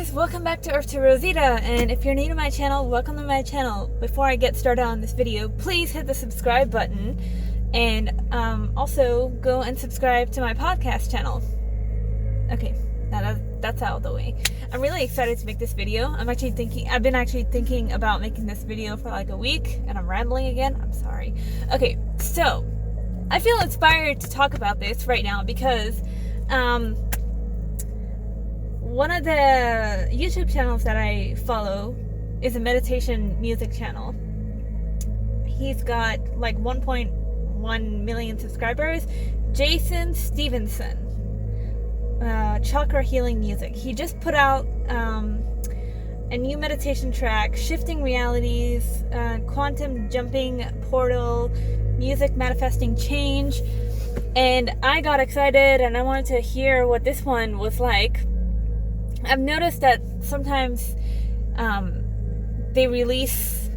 guys, welcome back to Earth to Rosita, and if you're new to my channel, welcome to my channel. Before I get started on this video, please hit the subscribe button, and also go and subscribe to my podcast channel. Okay, now that's out of the way. I'm really excited to make this video. I've been actually thinking about making this video for like a week, and I'm rambling again. I'm sorry. Okay, so I feel inspired to talk about this right now because one of the YouTube channels that I follow is a meditation music channel. He's got like 1.1 million subscribers. Jason Stevenson, Chakra Healing Music. He just put out a new meditation track, Shifting Realities, Quantum Jumping Portal, Music Manifesting Change. And I got excited and I wanted to hear what this one was like. I've noticed that sometimes they release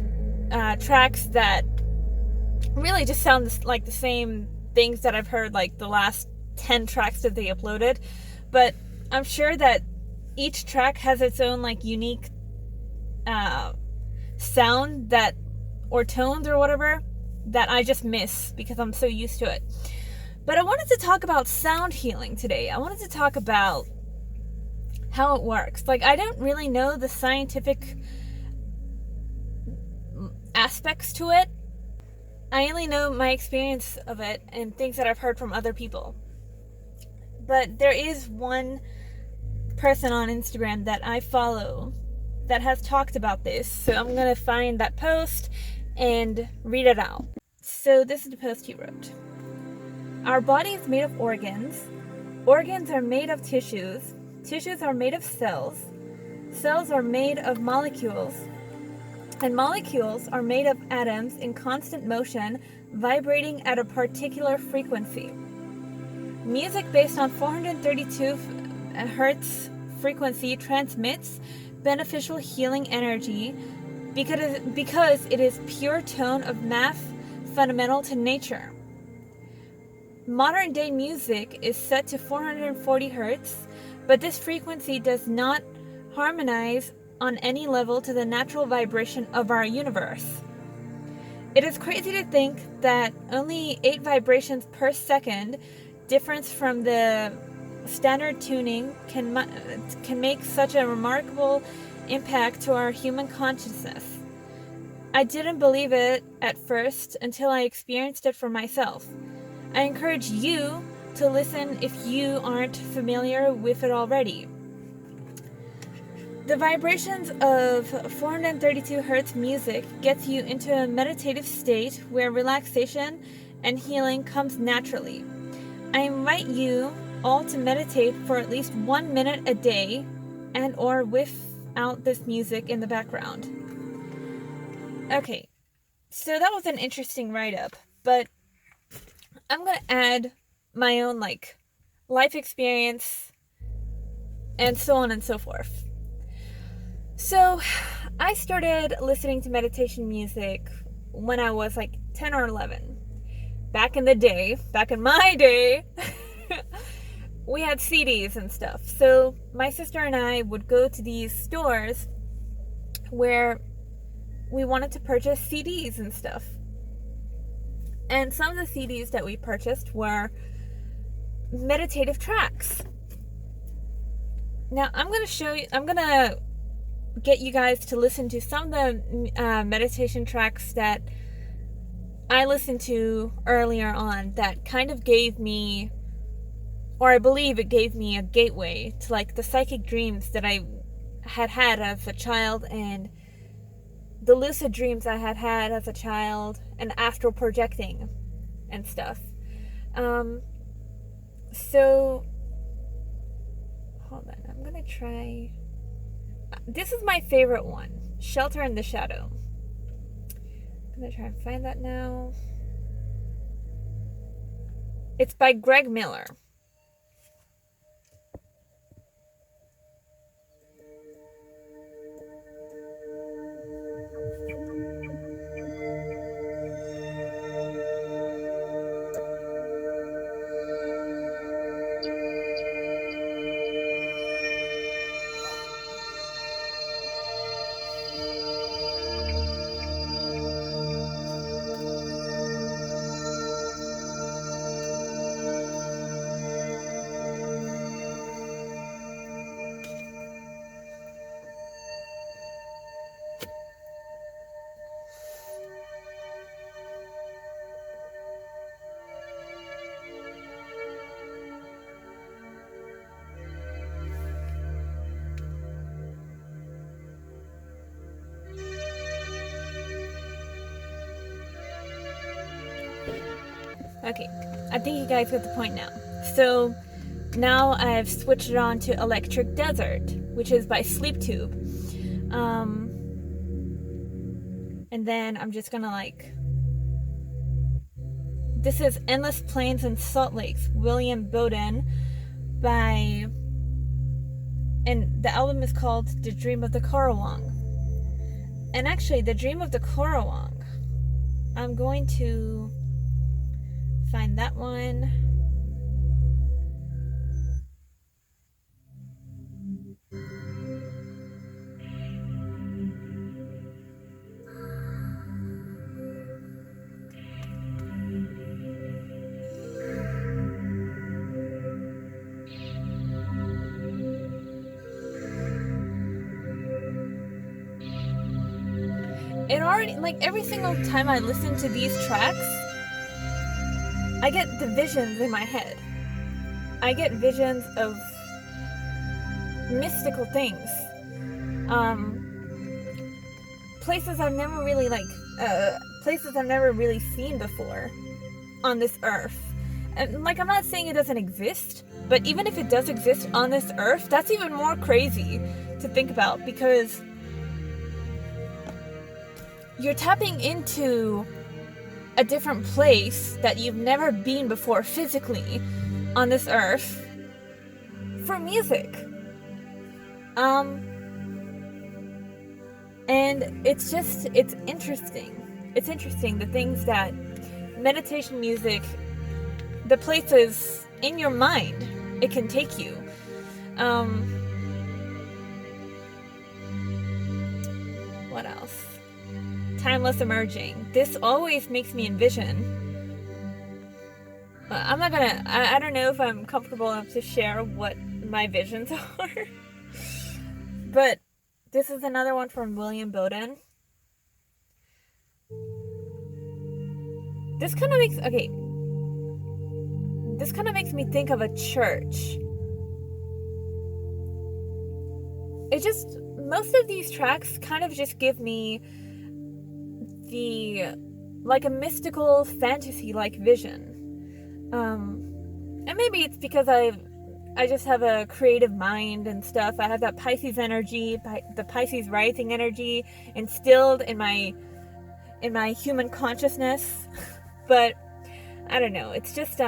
tracks that really just sound like the same things that I've heard like the last 10 tracks that they uploaded, but I'm sure that each track has its own like unique sound or tones or whatever that I just miss because I'm so used to it. But I wanted to talk about sound healing today. I wanted to talk about how it works. Like, I don't really know the scientific aspects to it. I only know my experience of it and things that I've heard from other people. But there is one person on Instagram that I follow that has talked about this. So I'm going to find that post and read it out. So this is the post he wrote. Our body is made of organs. Organs are made of tissues. Tissues are made of cells. Cells are made of molecules. And molecules are made of atoms in constant motion, vibrating at a particular frequency. Music based on 432 hertz frequency transmits beneficial healing energy because it is pure tone of math fundamental to nature. Modern day music is set to 440 hertz, but this frequency does not harmonize on any level to the natural vibration of our universe. It is crazy to think that only 8 vibrations per second difference from the standard tuning can make such a remarkable impact to our human consciousness. I didn't believe it at first until I experienced it for myself. I encourage you to listen if you aren't familiar with it already. The vibrations of 432 hertz music gets you into a meditative state where relaxation and healing comes naturally. I invite you all to meditate for at least 1 minute a day and or without this music in the background. Okay, so that was an interesting write-up, but I'm going to add my own like life experience and so on and so forth. So I started listening to meditation music when I was like 10 or 11. Back in my day, we had CDs and stuff. So my sister and I would go to these stores where we wanted to purchase CDs and stuff. And some of the CDs that we purchased were meditative tracks. Now I'm going to get you guys to listen to some of the meditation tracks that I listened to earlier on that kind of gave me, or I believe it gave me, a gateway to like the psychic dreams that I had as a child and the lucid dreams I had as a child and astral projecting and stuff. So hold on, I'm gonna try. This is my favorite one, Shelter in the Shadow. I'm gonna try and find that now. It's by Greg Miller. Okay, I think you guys get the point now. So now I've switched it on to Electric Desert, which is by Sleep Tube. And then I'm just gonna this is Endless Plains and Salt Lakes, William Bowden, and the album is called The Dream of the Currawong. And actually, The Dream of the Currawong, I'm going to find that one. It already, every single time I listen to these tracks, I get the visions in my head. I get visions of mystical things. Places I've never really, places I've never really seen before on this earth. And, I'm not saying it doesn't exist, but even if it does exist on this earth, that's even more crazy to think about, because you're tapping into a different place that you've never been before physically on this earth for music. And it's interesting. It's interesting, the things that meditation music, the places in your mind it can take you. What else? Timeless Emerging. This always makes me envision. I'm not gonna, I don't know if I'm comfortable enough to share what my visions are. But this is another one from William Bowden. This kind of makes me think of a church. Most of these tracks kind of just give me a mystical fantasy vision. And maybe it's because I just have a creative mind and stuff. I have that Pisces energy, the Pisces rising energy instilled in my human consciousness. But I don't know, it's just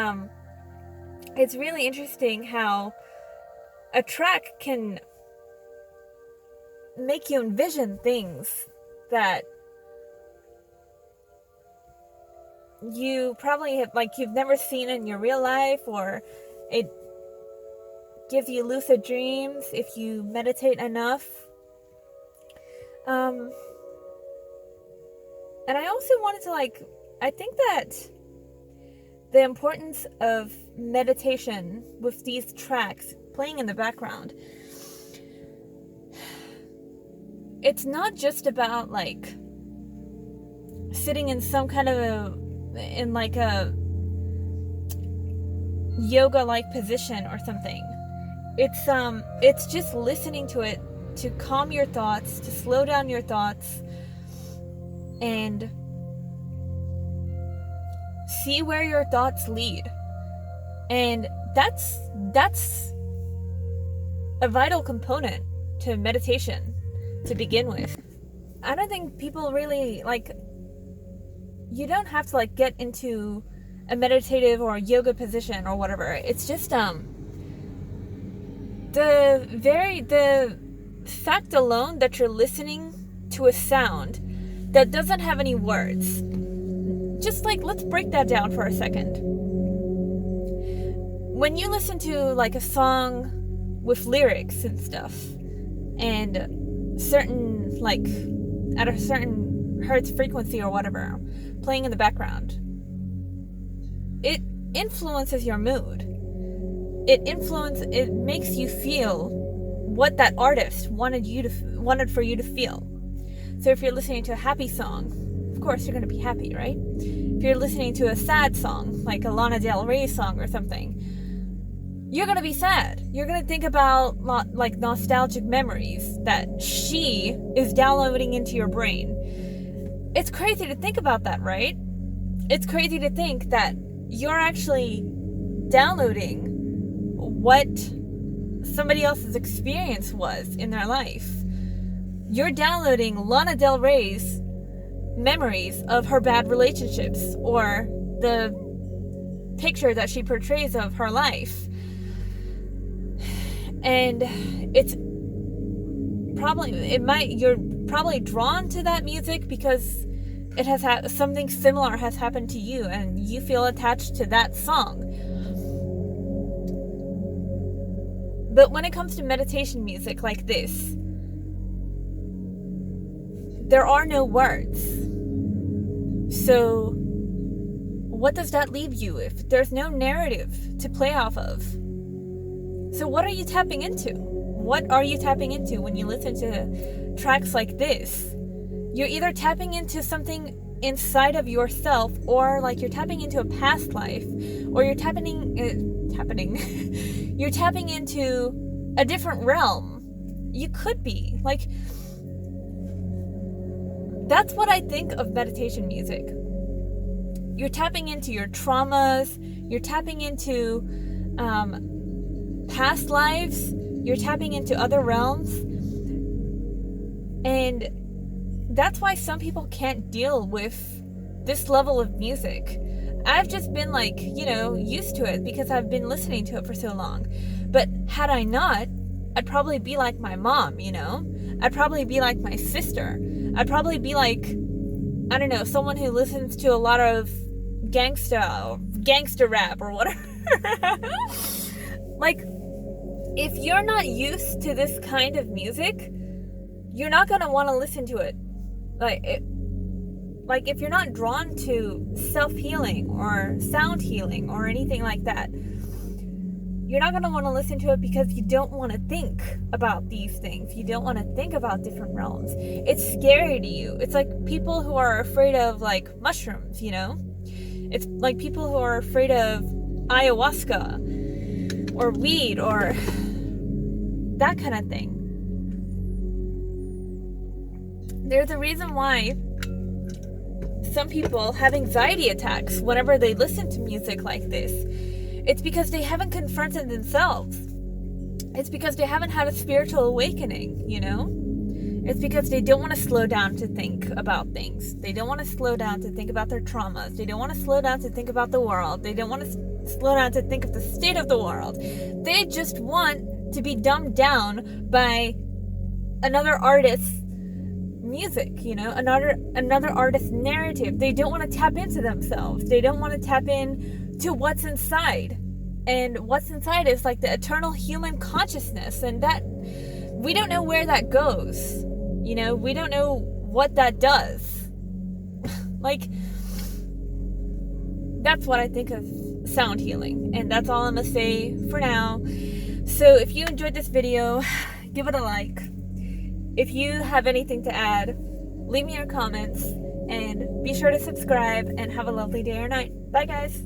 it's really interesting how a track can make you envision things that you probably have, you've never seen in your real life, or it gives you lucid dreams if you meditate enough. And I also wanted to I think that the importance of meditation with these tracks playing in the background, it's not just about sitting in some kind of a yoga-like position or something. It's just listening to it to calm your thoughts, to slow down your thoughts, and see where your thoughts lead. And that's a vital component to meditation to begin with. I don't think people really you don't have to get into a meditative or yoga position or whatever. It's just the fact alone that you're listening to a sound that doesn't have any words. Just let's break that down for a second. When you listen to a song with lyrics and stuff, and at a certain hertz frequency or whatever playing in the background, it influences your mood. It makes you feel what that artist wanted for you to feel. So if you're listening to a happy song, of course you're going to be happy, right? If you're listening to a sad song, like a Lana Del Rey song or something, you're going to be sad. You're going to think about nostalgic memories that she is downloading into your brain. It's crazy to think about that, right? It's crazy to think that you're actually downloading what somebody else's experience was in their life. You're downloading Lana Del Rey's memories of her bad relationships, or the picture that she portrays of her life. And you're probably drawn to that music because it has something similar has happened to you and you feel attached to that song. But when it comes to meditation music like this, there are no words. So what does that leave you if there's no narrative to play off of? So what are you tapping into? What are you tapping into when you listen to tracks like this? You're either tapping into something inside of yourself, or like you're tapping into a past life, or you're tapping into a different realm. You could be like, that's what I think of meditation music. You're tapping into your traumas, you're tapping into past lives, you're tapping into other realms. And that's why some people can't deal with this level of music. I've just been used to it because I've been listening to it for so long. But had I not, I'd probably be like my mom, I'd probably be like my sister. I'd probably be like, I don't know, someone who listens to a lot of gangster rap or whatever. Like, if you're not used to this kind of music, you're not going to want to listen to it. Like if you're not drawn to self-healing or sound healing or anything like that, you're not going to want to listen to it because you don't want to think about these things. You don't want to think about different realms. It's scary to you. It's like people who are afraid of like mushrooms, It's like people who are afraid of ayahuasca or weed or that kind of thing. There's a reason why some people have anxiety attacks whenever they listen to music like this. It's because they haven't confronted themselves. It's because they haven't had a spiritual awakening, It's because they don't want to slow down to think about things. They don't want to slow down to think about their traumas. They don't want to slow down to think about the world. They don't want to slow down to think of the state of the world. They just want to be dumbed down by another artist's music, another artist's narrative. They don't want to tap into themselves. They don't want to tap in to what's inside. And what's inside is like the eternal human consciousness, and that we don't know where that goes. We don't know what that does. Like, that's what I think of sound healing, and that's all I'm gonna say for now. So if you enjoyed this video, give it a like. If you have anything to add, leave me your comments, and be sure to subscribe, and have a lovely day or night. Bye guys.